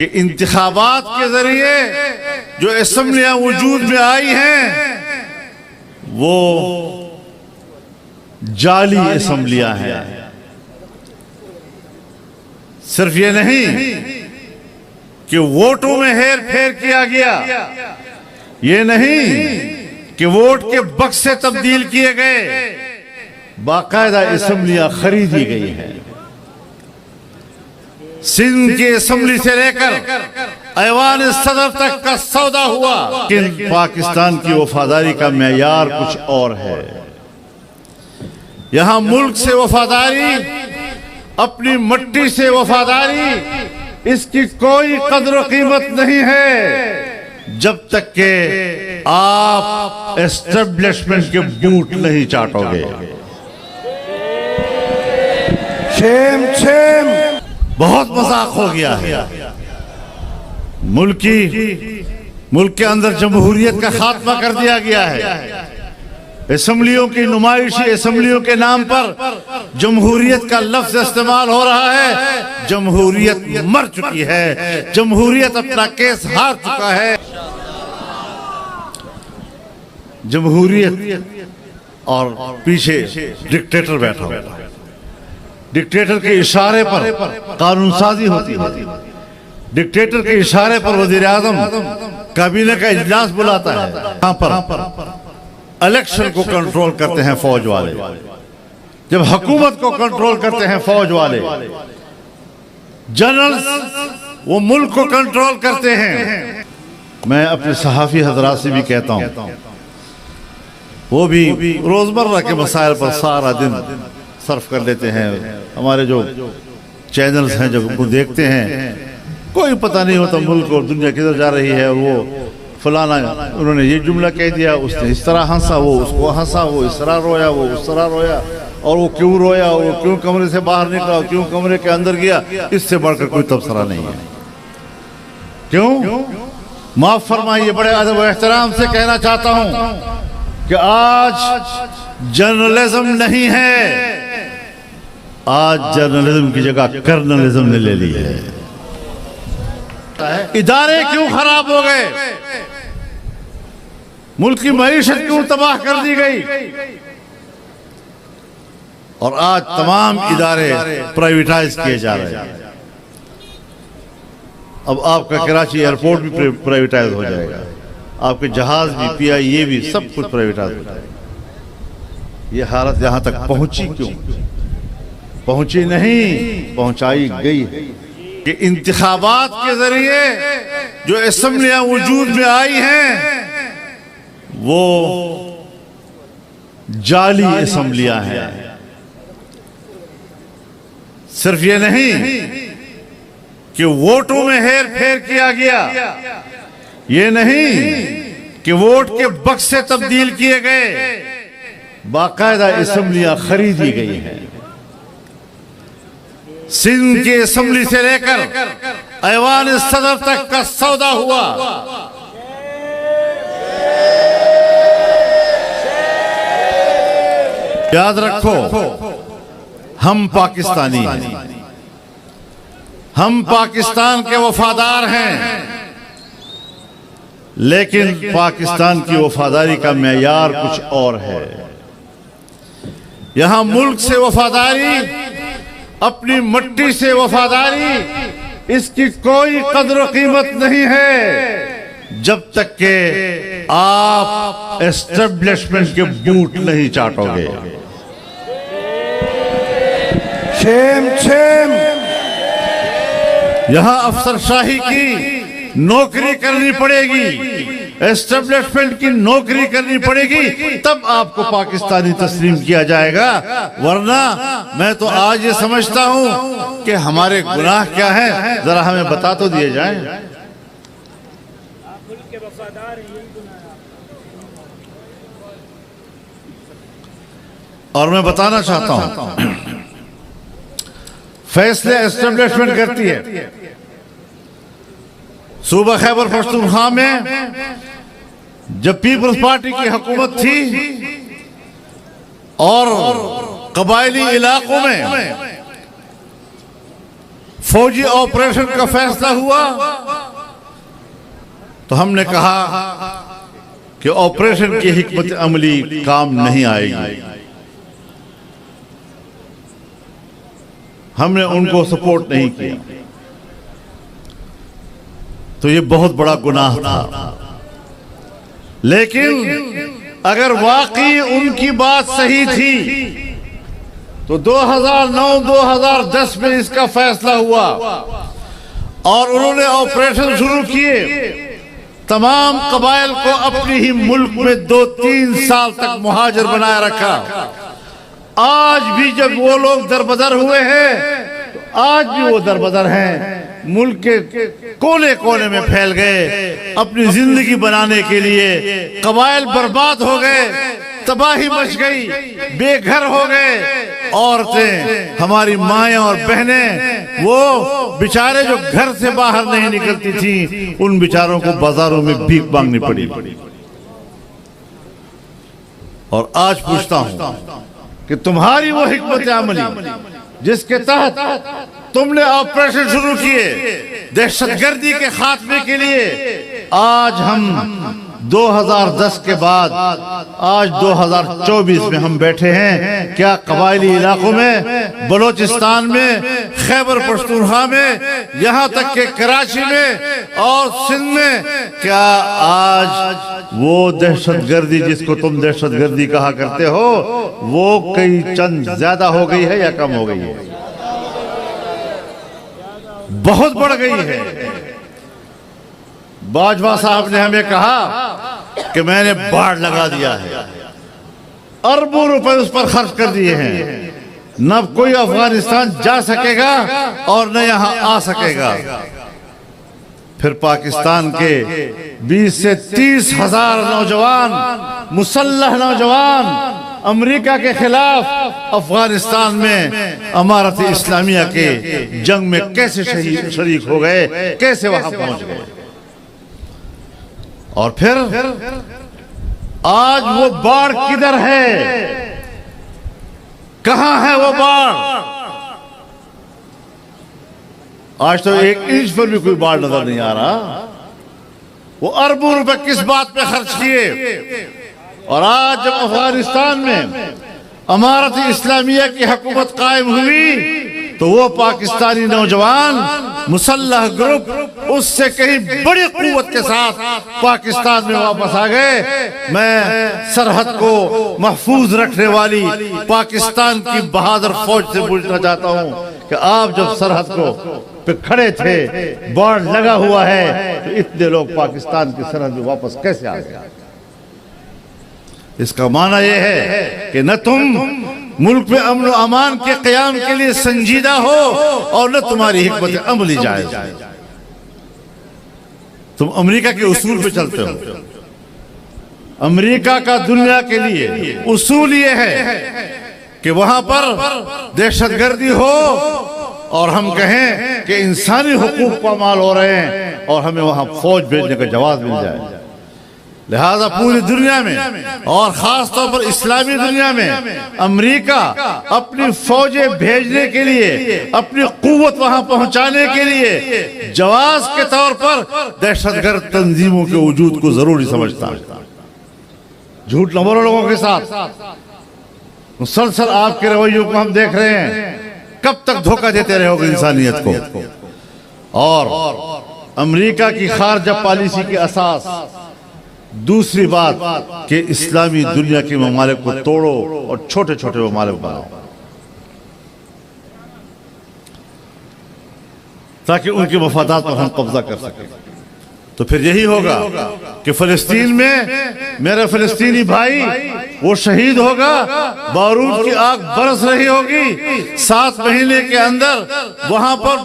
कि इंतखाबात के जरिए जो असेंबलियां वजूद में आई हैं वो जाली असेंबलियां हैं। सिर्फ ये नहीं कि वोटों में हेर फेर किया गया, ये नहीं कि वोट के बक्से तब्दील किए गए, बाकायदा असेंबलियां खरीदी गई हैं। सिंध की असेंबली से लेकर ऐवान सदर तक का सौदा हुआ। लेकिन पाकिस्तान की वफादारी का मेयार कुछ और है। यहां मुल्क से वफादारी, अपनी मिट्टी से वफादारी, इसकी कोई कदर कीमत नहीं है जब तक के आप एस्टेब्लिशमेंट के बूट नहीं चाटोगे। शेम शेम, बहुत मजाक हो गया है। मुल्क के अंदर जमहूरियत का खात्मा कर दिया गया है। असेंबलियों की नुमाइशी असेंबलियों के नाम पर जमहूरियत का लफ्ज इस्तेमाल हो रहा है। जमहूरियत मर चुकी है, जमहूरियत अपना केस हार चुका है। जमहूरियत और पीछे डिक्टेटर बैठा हुआ है। डिक्टेटर के इशारे पर कानून साजी होती है। डिक्टेटर के इशारे पर वजीर आजम काबीना का इजलास बुलाता है। यहाँ पर इलेक्शन को कंट्रोल करते हैं फौज वाले, जब हुकूमत को कंट्रोल करते हैं फौज वाले, जनरल्स वो मुल्क को कंट्रोल करते हैं। मैं अपने सहाफी हजरात से भी कहता हूं, वो भी रोजमर्रा के मसाइल पर सारा दिन सर्फ कर लेते हैं। हमारे जो चैनल्स हैं जब उनको देखते हैं, कोई पता नहीं होता मुल्क और दुनिया किधर जा रही है। वो फलाना उन्होंने ये जुमला कह दिया, उसने इस तरह हंसा, वो उसको हंसा, वो इस तरह रोया, वो उस तरह रोया, और वो क्यों रोया, वो क्यों कमरे से बाहर निकला, क्यों कमरे के अंदर गया, इससे बढ़कर कोई तबसरा नहीं है। क्यों? माफ फरमाइए, बड़े अदब व एहतराम से कहना चाहता हूं कि आज जर्नलिज्म नहीं है, आज जर्नलिज्म की जगह कर्नलिज्म ने ले ली है। इदारे क्यों खराब हो गए, मुल्क की मईशत क्यों तबाह कर दी गई, और आज तमाम इदारे प्राइवेटाइज किए जा रहे हैं। अब आपका कराची एयरपोर्ट भी प्राइवेटाइज हो जाएगा, आपके जहाज भी, PIA भी, सब कुछ प्राइवेटाइज हो जाएगा। ये हालत यहां तक पहुंची क्यों? पहुंची नहीं, पहुंचाई गई है कि इंतखाबात के जरिए जो असेंबलियां वजूद में आई हैं वो जाली असेंबलियां हैं। सिर्फ ये नहीं कि वोटों में हेर फेर किया गया, ये नहीं कि वोट के बक्से तब्दील किए गए, बाकायदा असेंबलियां खरीदी गई हैं। सिंध की असेंबली से लेकर ऐवान सदर तक का सौदा हुआ। याद रखो, हम पाकिस्तानी हैं, हम पाकिस्तान के वफादार हैं, लेकिन पाकिस्तान की वफादारी का मेयार कुछ और है। यहां मुल्क से वफादारी, अपनी मिट्टी से वफादारी, इसकी कोई कदर कीमत नहीं है जब तक के आप एस्टेब्लिशमेंट के बूट नहीं चाटोगे। शेम शेम, यहां अफसरशाही की नौकरी करनी पड़ेगी, एस्टेब्लिशमेंट की नौकरी करनी पड़ेगी, तब आपको पाकिस्तानी तस्लीम किया जाएगा। वरना मैं तो आज ये समझता हूं कि हमारे गुनाह क्या हैं, जरा हमें बता तो दिए जाएं। और मैं बताना चाहता हूं, फैसले एस्टेब्लिशमेंट करती है। सूबा खैबर पख्तूनख्वा में जब पीपल्स पार्टी की हुकूमत थी और कबायली इलाकों में फौजी ऑपरेशन का फैसला हुआ तो हमने कहा कि ऑपरेशन की हिकमत अमली काम नहीं आएगी। हमने उनको सपोर्ट नहीं किया, तो ये बहुत बड़ा गुनाह था। लेकिन अगर वाकई उनकी बात सही थी तो 2009-2010 में इसका फैसला हुआ और उन्होंने ऑपरेशन शुरू किए। तमाम कबाइल को अपनी ही मुल्क में 2-3 साल तक मुहाजिर बनाए रखा। आज भी जब वो लोग दरबदर हुए हैं तो आज भी वो दरबदर हैं, मुल्क के कोने कोने में फैल गए अपनी जिंदगी बनाने के लिए। कबाइल बर्बाद हो गए, तबाही मच गई, बेघर हो गए। औरतें, हमारी माएं और बहनें, वो बेचारे जो घर से बाहर नहीं निकलती थी, उन बेचारों को बाजारों में भीख मांगनी पड़ी। और आज पूछता हूं कि तुम्हारी वो हिकमत अमली जिसके तहत तुमने ऑपरेशन शुरू किए दहशतगर्दी के खात्मे के लिए, आज हम 2010 के बाद आज 2024 में हम बैठे हैं। क्या कबायली इलाकों में, बलोचिस्तान में, खैबर पख्तूनख्वा में, यहाँ तक के कराची में और सिंध में, क्या आज वो दहशतगर्दी जिसको तुम दहशतगर्दी कहा करते हो वो कई चंद ज्यादा हो गई है या कम हो गई है? बहुत बढ़ गई है। बाजवा साहब ने हमें कहा कि मैंने बाढ़ लगा दिया है, अरबों रुपए उस पर खर्च कर दिए हैं, न कोई अफगानिस्तान जा सकेगा और न यहां आ सकेगा। फिर पाकिस्तान के 20 से 30 हजार नौजवान, मुसल्लह नौजवान अमेरिका के खिलाफ अफगानिस्तान में अमारत इस्लामिया के जंग में कैसे शरीक हो गए, कैसे वहां पहुंच गए। और फिर आज वो बाढ़ किधर है, कहां है वो बाढ़? आज तो 1 इंच पर भी कोई बाढ़ नजर नहीं आ रहा। वो अरबों रुपए किस बात पे खर्च किए। और आज जब अफगानिस्तान में अमारत इस्लामिया की हुकूमत कायम हुई तो वो पाकिस्तानी नौजवान मुसल्लह ग्रुप उससे कहीं बड़ी कुव्वत के साथ पाकिस्तान में वापस आ गए। मैं सरहद को महफूज रखने वाली पाकिस्तान की बहादुर फौज से पूछना चाहता हूं कि आप जब सरहद को पे खड़े थे, बाढ़ लगा हुआ है, तो इतने लोग पाकिस्तान की सरहद में वापस कैसे आ गए? इसका माना यह है कि न तुम मुल्क में अमन और अमान के क़याम के लिए संजीदा हो और न तुम्हारी हिकमत अमली जायज़। तुम अमेरिका के उसूल पे चलते हो। अमेरिका का दुनिया के लिए उसूल ये है कि वहां पर दहशतगर्दी हो और हम कहें कि इंसानी हुकूक पामाल हो रहे हैं और हमें वहां फौज भेजने का जवाब मिल जाए। लिहाजा पूरी दुनिया में और खास तौर पर इस्लामी दुनिया में अमेरिका अपनी फौजें भेजने के लिए, अपनी कुव्वत वहां पहुंचाने के लिए जवाब के तौर पर दहशतगर्द तंजीमों के वजूद को जरूरी समझता है। झूठ न बोलो लोगों के साथ। मुसलसल आपके रवैयों को हम देख रहे हैं। कब तक धोखा देते रहोगे इंसानियत को? और अमेरिका की खारजा पॉलिसी की असास दूसरी बात कि इस्लामी दुनिया के ममालिक को तोड़ो और छोटे छोटे ममालिक बनाओ ताकि उनके मफादात पर हम कब्जा कर सकें। तो फिर यही होगा कि फिलिस्तीन में मेरा फिलिस्तीनी भाई वो शहीद होगा, बारूद की आग बरस रही होगी। 7 महीने के अंदर वहां पर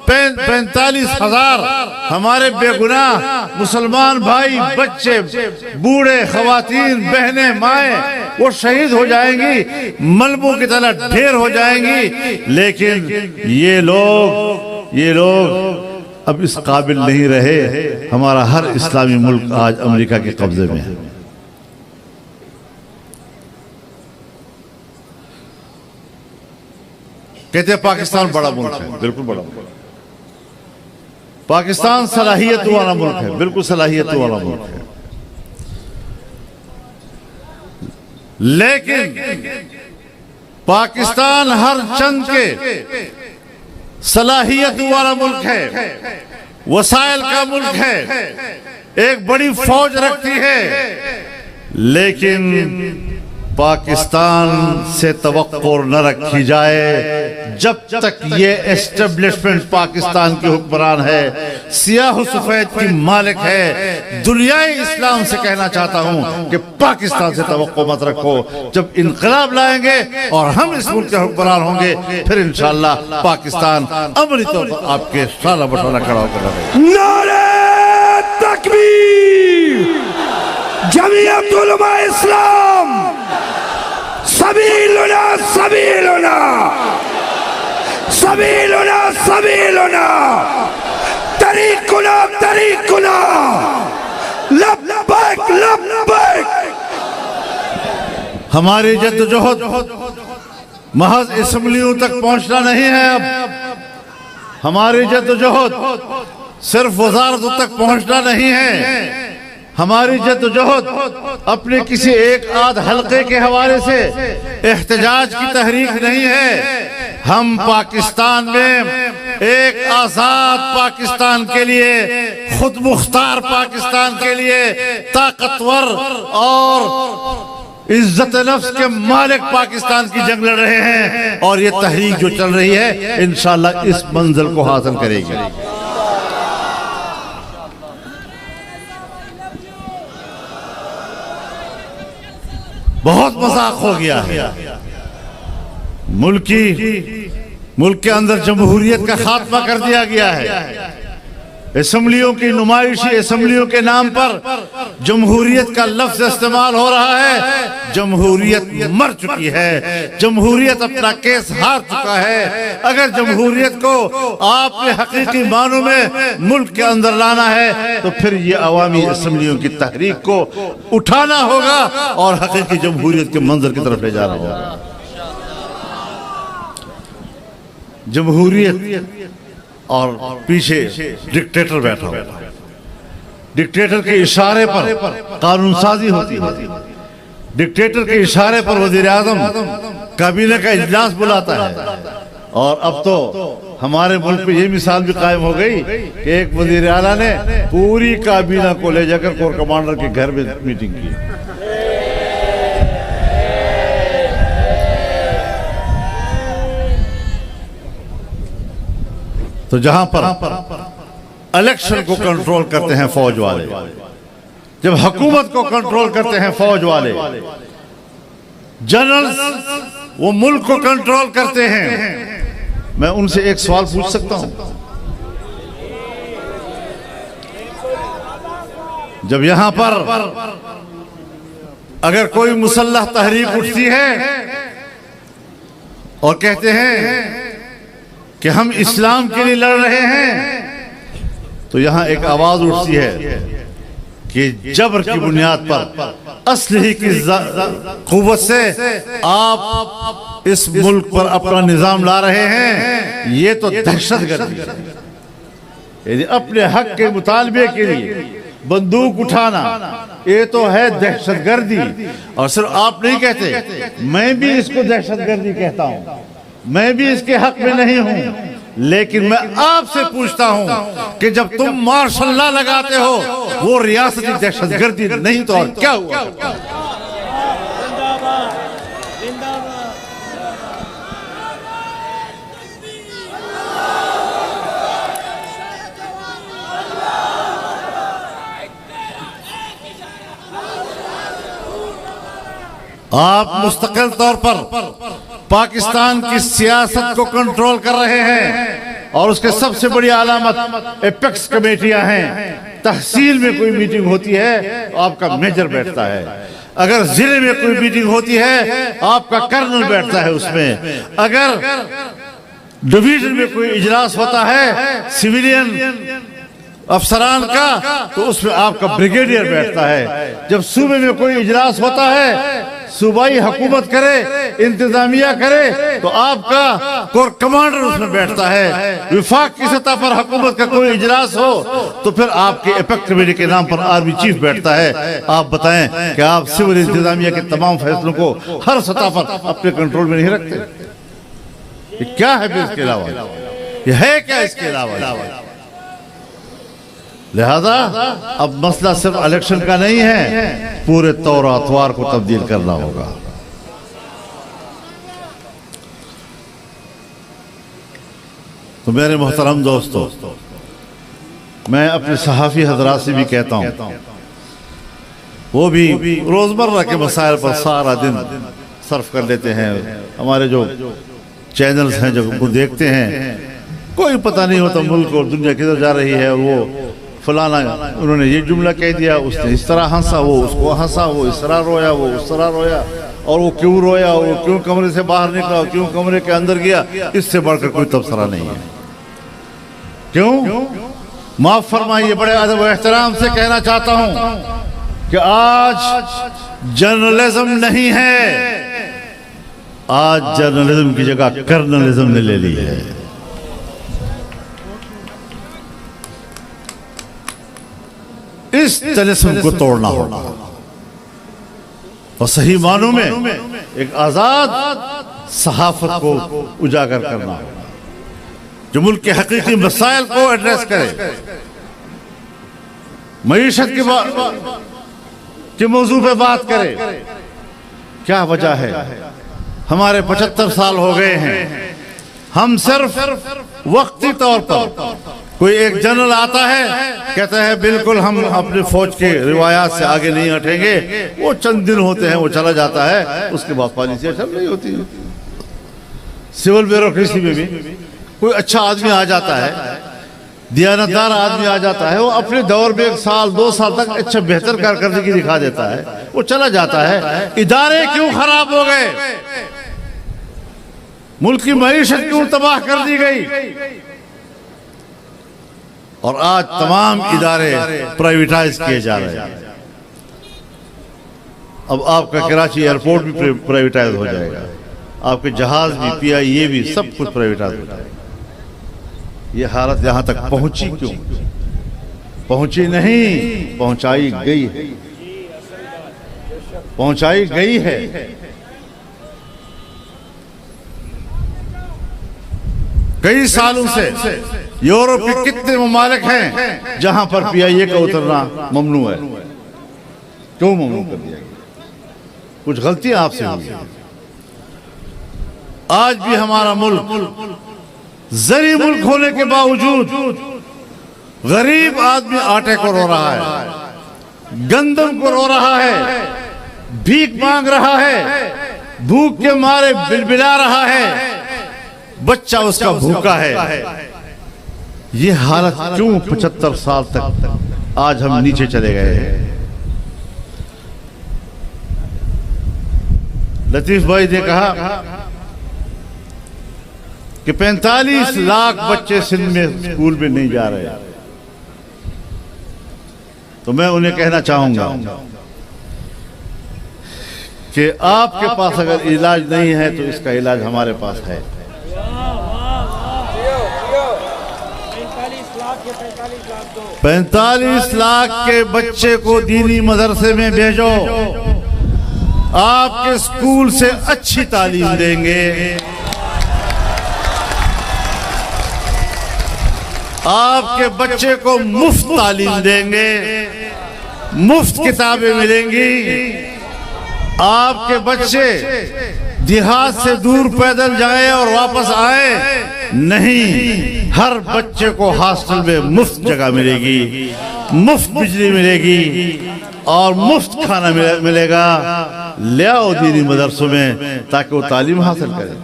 45,000 हमारे बेगुनाह मुसलमान भाई, बच्चे, बूढ़े, खवातीन, बहनें, माएं वो शहीद हो जाएंगी, मलबों की तरह ढेर हो जाएंगी। लेकिन ये लोग अब इस काबिल नहीं रहे। हमारा हर इस्लामी मुल्क आज अमेरिका के कब्जे में है। कहते हैं पाकिस्तान बड़ा मुल्क है, बिल्कुल बड़ा मुल्क है। पाकिस्तान सलाहियत वाला मुल्क है, बिल्कुल सलाहियत वाला मुल्क है, लेकिन पाकिस्तान हर चंद के सलाहियत वाला मुल्क है, वसाइल का मुल्क है, एक बड़ी फौज रखती है, लेकिन पाकिस्तान से तवक्को न रखी जाए जब तक ये एस्टेब्लिशमेंट पाकिस्तान के हुक्मरान है, सियाह सफेद की मालिक है। दुनियाई इस्लाम से कहना चाहता हूं कि पाकिस्तान से तवक्को मत रखो। जब इनकलाब लाएंगे और हम इस मुल्क के हुक्मरान होंगे, फिर इंशाअल्लाह पाकिस्तान अमली तौर पर आपके साला बशाला खड़ा होकर रहेगा। नारे तकबीर, जमीयत उलमा इस्लाम, सबीलुना सबीलुना, सबीलुना सबीलुना, तरीकुना तरीकुना, लब्बैक लब्बैक। हमारी जद्दोजहद महज असेंबलियों तक पहुंचना नहीं है। अब हमारी जद्दोजहद सिर्फ वजारतों तक पहुंचना नहीं है। हमारी जद्दोजहद अपने किसी एक आध हलके के हवाले से एहतजाज की तहरीक नहीं है। हम पाकिस्तान में एक आजाद पाकिस्तान के लिए, खुद मुख्तार पाकिस्तान के लिए, ताकतवर और इज्जत नफ्स के मालिक पाकिस्तान की जंग लड़ रहे हैं, और ये तहरीक जो चल रही है इंशाअल्लाह इस मंजिल को हासिल करेगी। बहुत मजाक हो गया है। मुल्क के अंदर जमहूरियत का खात्मा कर दिया गया है। असेंबलियों की नुमाइशी असेंबलियों के नाम पर जमहूरियत का लफ्ज इस्तेमाल हो रहा है। जमहूरियत मर चुकी है, जमहूरियत अपना केस हार चुका है। अगर जमहूरियत को आपने हकीकी मानों में मुल्क के अंदर लाना है तो फिर ये अवामी असेंबलियों की तहरीक को उठाना होगा और हकीकी जमहूरियत के मंजर की तरफ ले जाना होगा। जमहूरियत और पीछे डिक्टेटर बैठा होता है। डिक्टेटर के इशारे पर कानून साजी होती है। डिक्टेटर के इशारे पर वजीर आजम काबीना का इजलास बुलाता है। और अब तो हमारे मुल्क में ये मिसाल भी कायम हो गई कि एक वजीर आला ने पूरी काबीना को ले जाकर कोर कमांडर के घर में मीटिंग की। तो जहां पर इलेक्शन को कंट्रोल करते हैं फौज वाले, जब हुकूमत को कंट्रोल करते हैं फौज वाले, जनरल वो मुल्क को कंट्रोल करते हैं, मैं उनसे एक सवाल पूछ सकता हूं? जब यहां पर अगर कोई मुसल्लह तहरीक उठती है और कहते हैं कि हम इस्लाम के लिए लड़ रहे हैं, तो यहां एक आवाज उठती है कि जबर की बुनियाद पर असलही की कुव्वत से आप इस मुल्क पर अपना निजाम ला रहे हैं। ये तो दहशतगर्दी है। यदि अपने हक के मुतालबे के लिए बंदूक उठाना, ये तो है दहशतगर्दी। और सिर्फ आप नहीं कहते, मैं भी इसको दहशतगर्दी कहता हूं। मैं भी इसके हक में नहीं हूं, लेकिन मैं आपसे पूछता हूं कि जब तुम मार्शल लॉ लगाते हो, वो रियासती दहशतगर्दी नहीं तो और क्या हुआ? आप मुस्तकिल तौर पर पाकिस्तान की सियासत को कंट्रोल कर रहे हैं, और उसके सबसे बड़ी अलामत एपेक्स कमेटियां हैं। तहसील में कोई मीटिंग होती है तो आपका मेजर बैठता है। अगर जिले में कोई मीटिंग होती है आपका कर्नल बैठता है उसमें। अगर डिवीजन में कोई इजलास होता है सिविलियन अफसरान का, तो उसमें आपका ब्रिगेडियर बैठता है। जब सूबे में कोई इजलास होता है सूबाई हुकूमत करे, इंतजामिया करे, तो आपका कोर कमांडर उसमें बैठता है। विफाक की सतह पर हुकूमत का कोई इजलास हो तो फिर आपके एपेक कमेटी के नाम पर आर्मी चीफ बैठता है। आप बताएं कि आप सिविल इंतजामिया के तमाम फैसलों को हर सतह पर अपने कंट्रोल में नहीं रखते? ये क्या है फिर इसके अलावा? ये है क्या इसके अलावा? लिहाजा अब मसला सिर्फ इलेक्शन का नहीं है, पूरे तौर अतवार को तब्दील करना होगा। तो मेरे मोहतरम दोस्तों, मैं अपने सहाफ़ी हजरात से भी कहता हूँ, वो भी रोजमर्रा के मसाइल पर सारा दिन सर्फ कर लेते हैं। हमारे जो चैनल्स हैं जो वो देखते हैं, कोई पता नहीं होता मुल्क और दुनिया किधर जा रही है। वो फलाना उन्होंने ये जुमला कह दिया, उसने इस तरह हंसा, वो उसको हंसा, वो इस तरह रोया, वो उस तरह रोया, और वो क्यों रोया, वो क्यों कमरे से बाहर निकला, क्यों कमरे के अंदर गया, इससे बढ़कर कोई तबसरा नहीं है। क्यों? माफ फरमाइए, बड़े अदब व एहतराम से कहना चाहता हूं कि आज जर्नलिज्म नहीं है, आज जर्नलिज्म की जगह कर्नलिज्म ने ले ली है। इस तलिस्म को तोड़ना होगा और सही मानों में एक आजाद सहाफत को उजागर करना होगा, जो मुल्क के हकीकी मसाइल को एड्रेस करे। मईशत के मौजू पे बात करे। क्या वजह है? हमारे 75 साल हो गए हैं, हम सिर्फ वक्ती तौर पर कोई एक जनरल आता है, कहता है बिल्कुल हम अपनी फौज के रिवायात से आगे नहीं हटेंगे, वो चंद दिन होते हैं, वो चला जाता है, उसके बाद पॉलिसी चल रही होती है। सिविल ब्यूरोक्रेसी में भी कोई अच्छा आदमी आ जाता है, दियानतदार आदमी आ जाता है, वो अपने दौर में 1 साल 2 साल तक अच्छा बेहतर कारकर्दगी दिखा देता है, वो चला जाता है। इदारे क्यों खराब हो गए? मुल्क की मईशत क्यों तबाह कर दी गई? और आज तमाम इदारे प्राइवेटाइज किए जा रहे हैं। अब आपका कराची एयरपोर्ट भी प्राइवेटाइज हो जाएगा, आपके जहाज भी, PIA भी, सब कुछ प्राइवेटाइज हो जाएगा। ये हालत यहां तक पहुंची क्यों? पहुंची नहीं, पहुंचाई गई है, पहुंचाई गई है। कई सालों से यूरोप के कितने ममालिक हैं जहां पर PIA का उतरना ममनू है। क्यों ममनू कर दिया गया? कुछ गलतियां आपसे हुई। आज भी हमारा मुल्क जरी मुल्क होने के बावजूद गरीब आदमी आटे को रो रहा है, गंदम को रो रहा है, भीख मांग रहा है, भूख के मारे बिलबिला रहा है, बच्चा उसका भूखा है। ये हालत क्यों 75 साल तक आज हम नीचे चले गए हैं? लतीफ भाई ने कहा कि 45 लाख बच्चे सिंध में स्कूल में नहीं जा रहे, तो मैं उन्हें कहना चाहूंगा कि आपके पास अगर इलाज नहीं है तो इसका इलाज हमारे पास है। 45 लाख के बच्चे को दीनी मदरसे में भेजो, आपके स्कूल से अच्छी तालीम देंगे, आपके बच्चे को मुफ्त तालीम देंगे, मुफ्त किताबें मिलेंगी, आपके बच्चे देहात से दूर पैदल जाए और वापस आए नहीं, हर बच्चे को हॉस्टल में मुफ्त जगह मिलेगी, मुफ्त बिजली मिलेगी और मुफ्त खाना मिलेगा। ले आओ दीनी मदरसों में ताकि वो तालीम हासिल करें।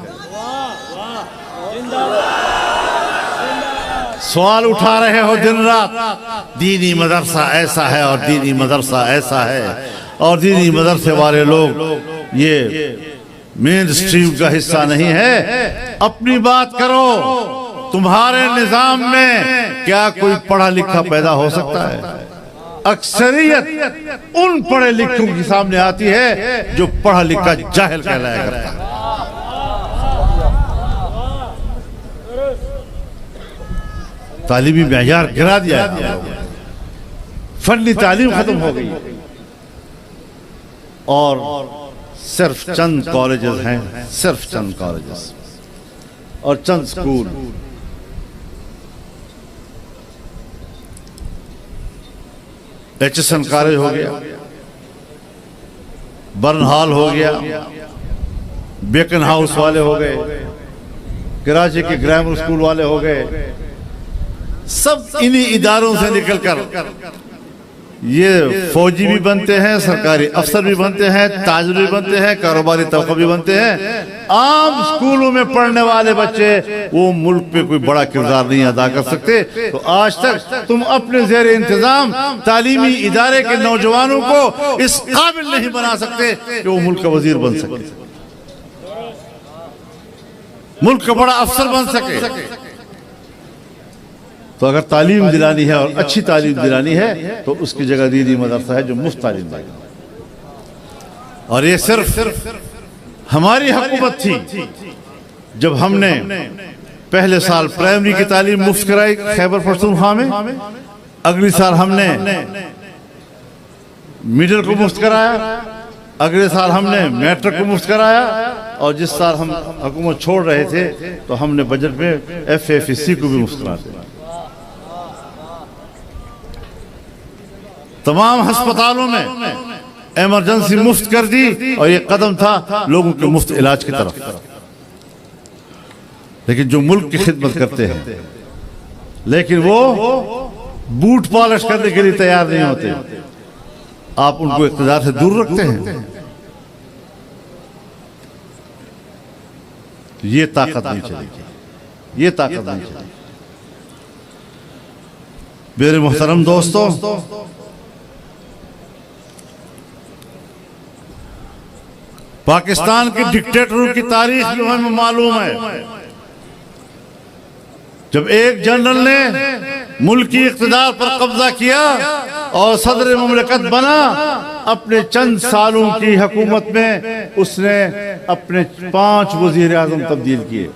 सवाल उठा रहे हो दिन रात, दीनी मदरसा ऐसा है और दीनी मदरसा ऐसा है, और दीनी मदरसे वाले लोग ये मेन स्ट्रीम का हिस्सा नहीं है। अपनी बात करो, तुम्हारे निजाम में क्या कोई पढ़ा लिखा पैदा हो सकता है? अक्सरियत उन पढ़े लिखों के सामने आती है जो पढ़ा लिखा जाहिल कहलाया करता है। तालीमी मेयार गिरा दिया है, फनी तालीम खत्म हो गई और सिर्फ चंद कॉलेजेस हैं, सिर्फ चंद कॉलेजेस और चंद स्कूल। एचएसएन कॉलेज हो गया, बर्न हॉल हो गया, बेकन हाउस वाले हो गए, कराची के ग्रामर स्कूल वाले हो गए। सब इन्हीं इदारों से निकलकर ये फौजी भी बनते हैं, सरकारी अफसर भी बनते हैं, ताजिर भी बनते हैं, कारोबारी तबका भी बनते हैं। आम स्कूलों में पढ़ने वाले बच्चे वो मुल्क पे कोई बड़ा किरदार नहीं अदा कर सकते। तो आज तक तुम अपने जेर इंतजाम तालीमी इदारे के नौजवानों को इस काबिल नहीं बना सकते कि वो मुल्क का वजीर बन सके, मुल्क का बड़ा अफसर बन सके। तो अगर तालीम दिलानी है और अच्छी तालीम दिलानी है तो उसकी जगह दीनी मदरसा है जो मुफ्त तालीम देगा। और ये सिर्फ हमारी हुकूमत थी जब हमने पहले साल प्राइमरी की तालीम मुफ्त कराई खैबर पख्तूनख्वा में, अगली साल हमने मिडिल को मुफ्त कराया, अगले साल हमने मैट्रिक को मुफ्त कराया और जिस साल हम हुकूमत छोड़ रहे थे तो हमने बजट में FFEC को भी मुफ्त करा दिया। तमाम अस्पतालों में इमरजेंसी मुफ्त कर दी और ये कदम था लोगों के मुफ्त इलाज की तरफ। लेकिन जो मुल्क की खिदमत करते हैं लेकिन वो बूट पॉलिश करने के लिए तैयार नहीं होते, आप उनको इक़्तिदार से दूर रखते हैं। ये ताकत नहीं चलेगी, ये ताकत नहीं चलेगी। मेरे मोहतरम दोस्तों, पाकिस्तान के डिक्टेटरों की तारीख जो हमें मालूम है, जब एक जनरल ने मुल्की इक़्तिदार पर कब्जा किया और सदर मुमलिकत बना, अपने चंद सालों की हुकूमत में उसने अपने 5 वज़ीर आज़म तब्दील किए।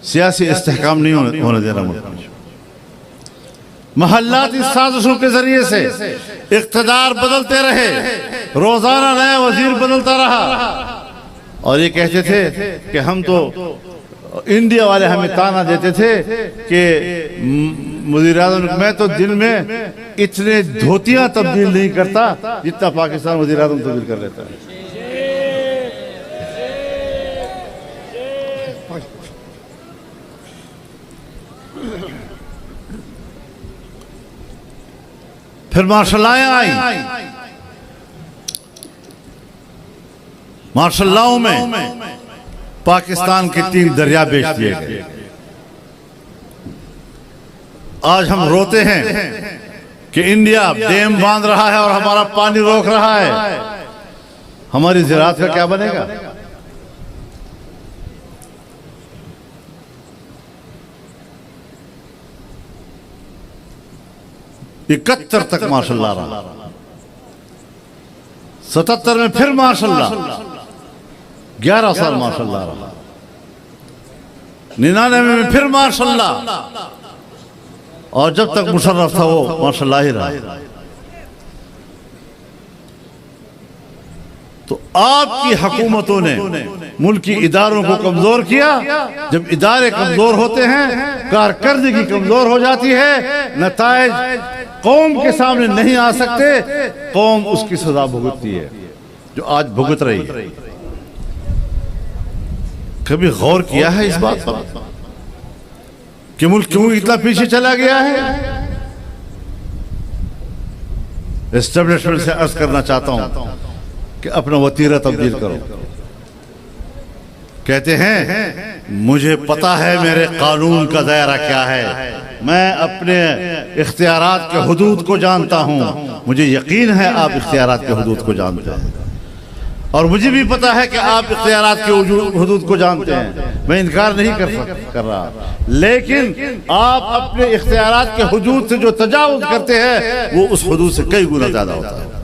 सियासी इस्तेहकाम नहीं होने देना मुल्क में। महल्लाती साजिशों के जरिए से इक़्तिदार बदलते रहे, रोजाना नया वजीर बदलता रहा और ये कहते थे कि हम तो इंडिया वाले हमें ताना देते थे कि वज़ीर आज़म, मैं तो दिन में इतने धोतियां तब्दील नहीं करता जितना पाकिस्तान वज़ीर आज़म तब्दील कर लेता है। फिर मार्शल लॉ आई, मार्शल लॉ में पाकिस्तान के 3 दरिया बेच दिए गए। आज हम रोते हैं कि इंडिया डैम बांध रहा है और हमारा पानी रोक रहा है, हमारी ज़राअत का क्या बनेगा? 71 तक मार्शल लॉ रहा, 77 में फिर मार्शल लॉ, 11 साल मार्शल लॉ रहा, 99 में फिर मार्शल लॉ और जब तक मुशर्रफ था वो मार्शल लॉ ही रहा। तो आपकी हुकूमतों ने मुल्की इदारों को कमजोर किया। जब इदारे कमजोर होते हैं, कारकर्दगी कमजोर हो जाती है, नताइज कौम के सामने नहीं आ सकते, कौम उसकी सजा भुगतती है जो आज भुगत रही है। कभी गौर किया है इस बात पर कि मुल्क क्यों इतना पीछे चला गया है? एस्टेब्लिशमेंट से अर्ज करना चाहता हूं कि अपना वतीरा तब्दील करो। कहते हैं मुझे पता है मेरे कानून का दायरा क्या है, मैं अपने इख्तियारात के हुदूद को जानता हूं। मुझे यकीन है आप इख्तियारात के हुदूद को जानते हैं। और मुझे भी पता है कि आप इख्तियारात के हुदूद को जानते हैं, मैं इनकार नहीं कर रहा, लेकिन आप अपने इख्तियारात के हुदूद से जो तजावुज करते हैं वो उस हुदूद से कई गुना ज्यादा होता है।